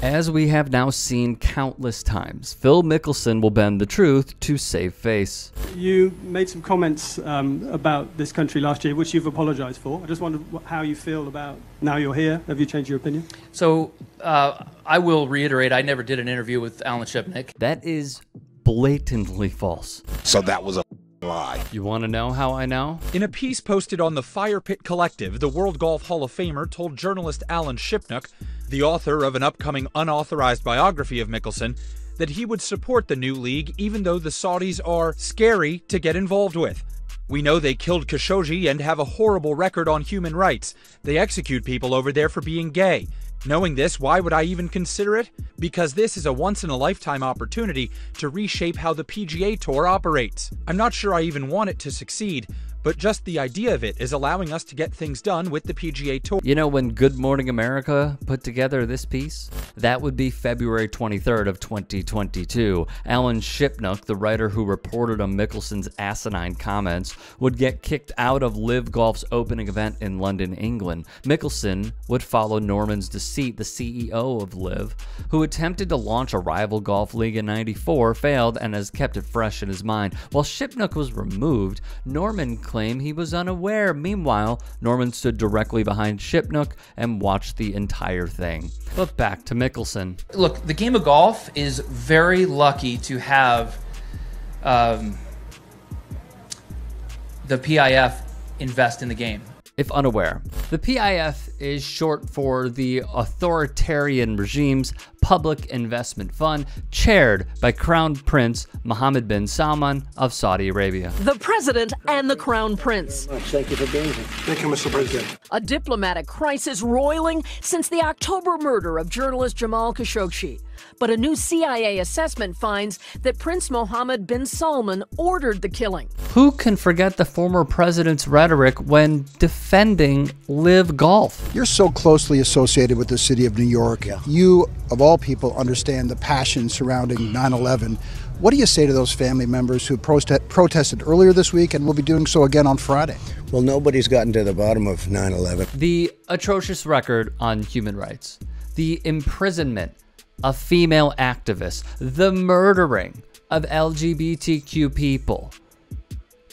As we have now seen countless times, Phil Mickelson will bend the truth to save face. You made some comments about this country last year, which you've apologized for. I just wondered how you feel about now you're here. Have you changed your opinion? So I will reiterate, I never did an interview with Alan Shipnick. That is blatantly false. So that was a lie. You want to know how I know? In a piece posted on the Fire Pit Collective, the World Golf Hall of Famer told journalist Alan Shipnick, the author of an upcoming unauthorized biography of Mickelson, that he would support the new league even though the Saudis are scary to get involved with. We know they killed Khashoggi and have a horrible record on human rights. They execute people over there for being gay. Knowing this, why would I even consider it? Because this is a once-in-a-lifetime opportunity to reshape how the PGA Tour operates. I'm not sure I even want it to succeed, but just the idea of it is allowing us to get things done with the PGA Tour. You know when Good Morning America put together this piece? That would be February 23rd of 2022. Alan Shipnick, the writer who reported on Mickelson's asinine comments, would get kicked out of Live Golf's opening event in London, England. Mickelson would follow Norman's deceit, the CEO of Live, who attempted to launch a rival golf league in '94, failed, and has kept it fresh in his mind. While Shipnick was removed, Norman claimed he was unaware. Meanwhile, Norman stood directly behind Shipnick and watched the entire thing. But back to Mickelson. Look, the game of golf is very lucky to have the PIF invest in the game. If unaware, the PIF is short for the Authoritarian Regime's Public Investment Fund, chaired by Crown Prince Mohammed bin Salman of Saudi Arabia. The President and the Crown Prince. Thank you for being here. Thank you, Mr. President. A diplomatic crisis roiling since the October murder of journalist Jamal Khashoggi. But a new CIA assessment finds that Prince Mohammed bin Salman ordered the killing. Who can forget the former president's rhetoric when defending Live Golf? You're so closely associated with the city of New York. You, of all people, understand the passion surrounding 9/11. What do you say to those family members who protested earlier this week and will be doing so again on Friday? Well, nobody's gotten to the bottom of 9/11. The atrocious record on human rights, the imprisonment of female activists, the murdering of LGBTQ people,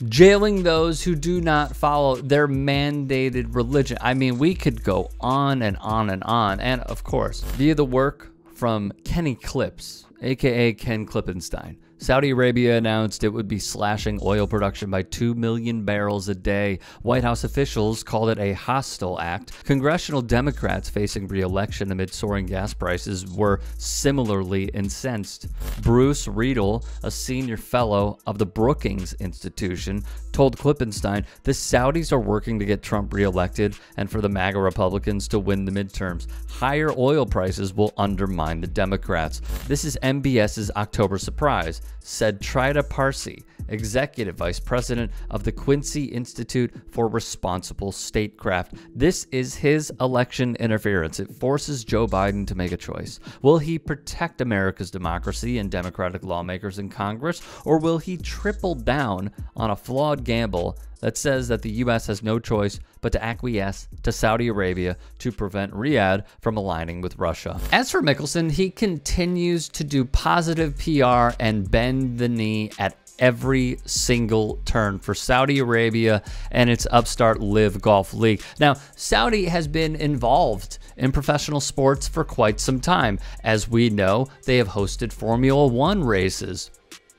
jailing those who do not follow their mandated religion. I mean, we could go on and on and on. And of course, via the work from Kenny Clips, aka Ken Klippenstein, Saudi Arabia announced it would be slashing oil production by 2 million barrels a day. White House officials called it a hostile act. Congressional Democrats facing re-election amid soaring gas prices were similarly incensed. Bruce Riedel, a senior fellow of the Brookings Institution, told Klippenstein the Saudis are working to get Trump re-elected and for the MAGA Republicans to win the midterms. Higher oil prices will undermine the Democrats. This is MBS's October surprise, said Trida Parsi, executive vice president of the Quincy Institute for Responsible Statecraft. This is his election interference. It forces Joe Biden to make a choice. Will he protect America's democracy and Democratic lawmakers in Congress, or will he triple down on a flawed gamble that says that the U.S. has no choice but to acquiesce to Saudi Arabia to prevent Riyadh from aligning with Russia? As for Mickelson, he continues to do positive PR and bend the knee at every single turn for Saudi Arabia and its upstart Live Golf League. Now, Saudi has been involved in professional sports for quite some time. As we know, they have hosted Formula One races,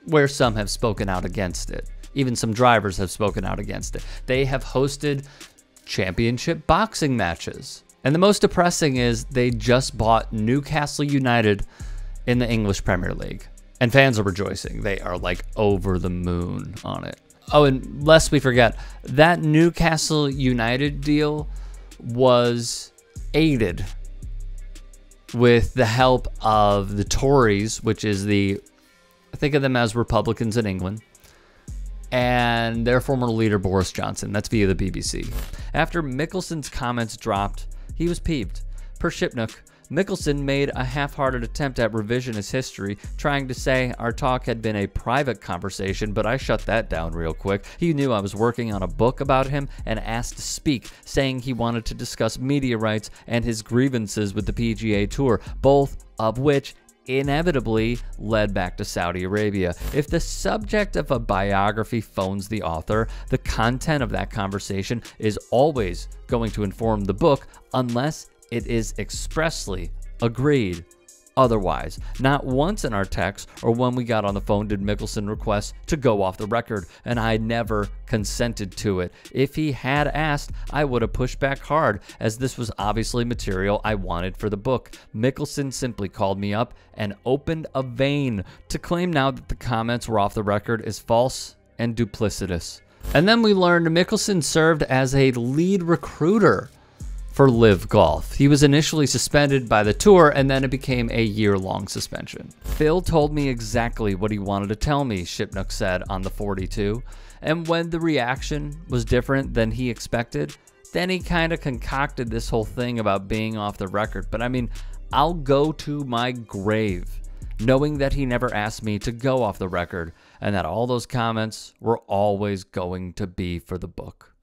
where some have spoken out against it. Even some drivers have spoken out against it. They have hosted championship boxing matches. And the most depressing is they just bought Newcastle United in the English Premier League. And fans are rejoicing. They are like over the moon on it. Oh, and lest we forget, that Newcastle United deal was aided with the help of the Tories, which is think of them as Republicans in England, and their former leader Boris Johnson. That's via the BBC. After Mickelson's comments dropped, he was peeved. Per Shipnick, Mickelson made a half-hearted attempt at revisionist history, trying to say our talk had been a private conversation, but I shut that down real quick. He knew I was working on a book about him and asked to speak, saying he wanted to discuss media rights and his grievances with the PGA Tour, both of which inevitably led back to Saudi Arabia. If the subject of a biography phones the author, the content of that conversation is always going to inform the book unless it is expressly agreed otherwise. Not once in our text or when we got on the phone did Mickelson request to go off the record, and I never consented to it. If he had asked, I would have pushed back hard, as this was obviously material I wanted for the book. Mickelson simply called me up and opened a vein. To claim now that the comments were off the record is false and duplicitous. And then we learned Mickelson served as a lead recruiter for Live Golf. He was initially suspended by the tour, and then it became a year-long suspension. Phil told me exactly what he wanted to tell me, Shipnuck said on the 42, and when the reaction was different than he expected, then he kind of concocted this whole thing about being off the record. But I mean, I'll go to my grave knowing that he never asked me to go off the record, and that all those comments were always going to be for the book.